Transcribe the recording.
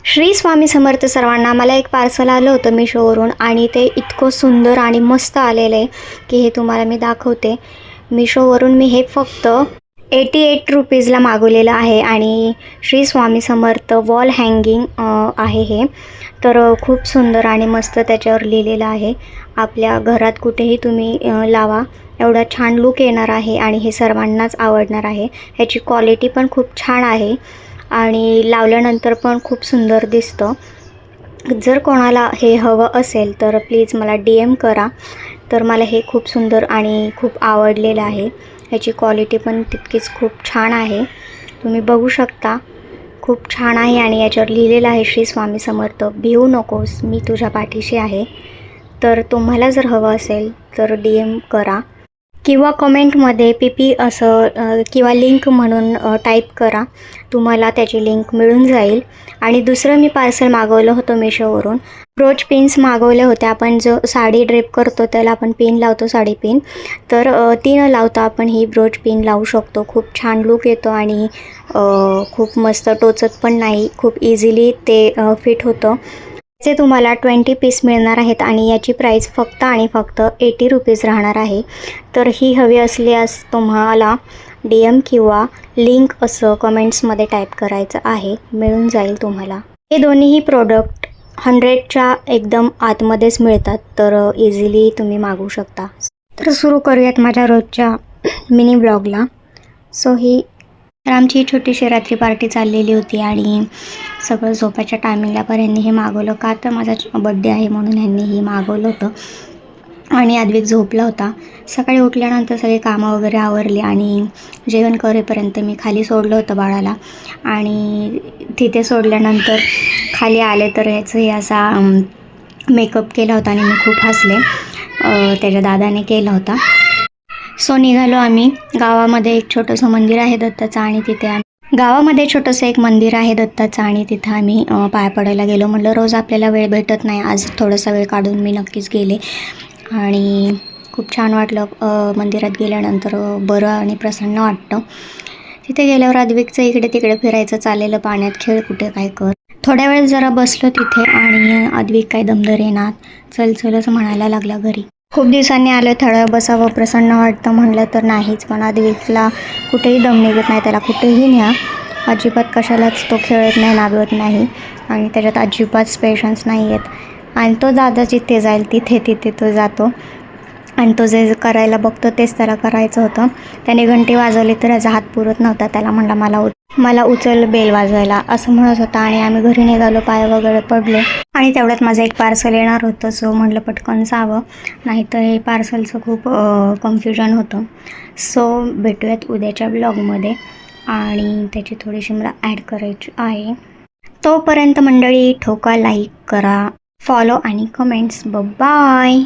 श्री स्वामी समर्थ सर्वांना. मला एक पार्सल आलं होतं मिशोवरून आणि ते इतकं सुंदर आणि मस्त आलेलं आहे की हे तुम्हाला मी दाखवते. मिशोवरून मी हे फक्त 88 रुपीजला मागवलेलं आहे आणि श्री स्वामी समर्थ वॉल हँगिंग आहे हे. तर खूप सुंदर आणि मस्त त्याच्यावर लिहिलेलं आहे. आपल्या घरात कुठेही तुम्ही लावा, एवढा छान लुक येणार आहे आणि हे सर्वांनाच आवडणार आहे. ह्याची क्वालिटी पण खूप छान आहे आणि लावल्यानंतर पण खूप सुंदर दिसतं. जर कोणाला हे हवं असेल तर प्लीज मला DM करा. तर मला हे खूप सुंदर आणि खूप आवडलेलं आहे. ह्याची क्वालिटी पण तितकीच खूप छान आहे, तुम्ही बघू शकता. खूप छान आहे आणि याच्यावर लिहिलेलं आहे श्री स्वामी समर्थ, भिवू नकोस मी तुझ्या पाठीशी आहे. तर तुम्हाला जर हवं असेल तर DM करा किंवा कमेंटमध्ये PP असं किंवा लिंक म्हणून टाईप करा. तुम्हाला त्याची लिंक मिळून जाईल. आणि दुसरं मी पार्सल मागवलं होतं मिशोवरून. ब्रोच पिन्स मागवले होते. आपण जो साडी ड्रेप करतो त्याला आपण पिन लावतो, साडी पिन. तर ती न लावता आपण ही ब्रोच पिन लावू शकतो. खूप छान लुक येतो आणि खूप मस्त टोचत पण नाही. खूप इझिली ते फिट होतं. जे तुम्हाला 20 पीस मिळणार आहेत आणि याची प्राईस फक्त आणि फक्त 80 रुपीज राहणार आहे. तर ही हवी असल्यास तुम्हाला DM किंवा लिंक असं कमेंट्समध्ये टाईप करायचं आहे, मिळून जाईल तुम्हाला. हे दोन्हीही प्रोडक्ट 100च्या एकदम आतमध्येच मिळतात, तर इझिली तुम्ही मागवू शकता. तर सुरू करूयात माझ्या रोजच्या मिनी ब्लॉगला. सो ही आमची छोटीशी रात्री पार्टी चाललेली होती आणि सगळं झोपायच्या टायमिंगला पण ह्यांनी हे मागवलं. का तर माझा बड्डे आहे म्हणून ह्यांनी हे मागवलं होतं. आणि आद्विक झोपला होता. सकाळी उठल्यानंतर सगळे कामं वगैरे आवरली आणि जेवण करेपर्यंत मी खाली सोडलं होतं बाळाला. आणि तिथे सोडल्यानंतर खाली आले तर ह्याचं हे असा मेकअप केला होता आणि मी खूप हसले. त्याच्या दादाने केला होता. सो निघालो आम्ही. गावामध्ये एक छोटंसं मंदिर आहे दत्ताचं आणि तिथे गावामध्ये छोटंसं एक मंदिर आहे दत्ताचं आणि तिथं आम्ही पाया पडायला गेलो. म्हटलं रोज आपल्याला वेळ भेटत नाही, आज थोडासा वेळ काढून मी नक्कीच गेले आणि खूप छान वाटलं. मंदिरात गेल्यानंतर बरं आणि प्रसन्न वाटतं. तिथे गेल्यावर आद्विकचं इकडे तिकडे फिरायचं चाललेलं, पाण्यात खेळ, कुठे काय कर. थोड्या वेळ जरा बसलो तिथे आणि आद्विक काय दमदर येणार, चल चलच म्हणायला लागला घरी. खूप दिवसांनी आलं, थोडं बसावं, प्रसन्न वाटतं म्हणलं तर नाहीच. पण आद्विकला कुठेही दम निघत नाही, त्याला कुठेही न्या, अजिबात कशालाच तो खेळत नाही, नागवत नाही आणि त्याच्यात अजिबात पेशन्स नाही आहेत. आणि तो दादा जिथे जाईल तिथे तो जातो आणि तो जे करायला बघतो तेच त्याला करायचं होतं. त्याने घंटी वाजवली तर त्याचा हात पुरत नव्हता. त्याला म्हणला मला उचल बेल वाजवायला असं म्हणत होता. आणि आम्ही घरी निघालो, पाय वगैरे पडलो आणि तेवढ्यात माझं एक पार्सल येणार होतं. सो म्हटलं पटकन जावं, नाहीतर हे पार्सलचं खूप कन्फ्युजन होतं. सो भेटूयात उद्याच्या ब्लॉगमध्ये आणि त्याची थोडीशी मला ॲड करायची आहे. तोपर्यंत मंडळी ठोका, लाईक करा, फॉलो आणि कमेंट्स. बाय.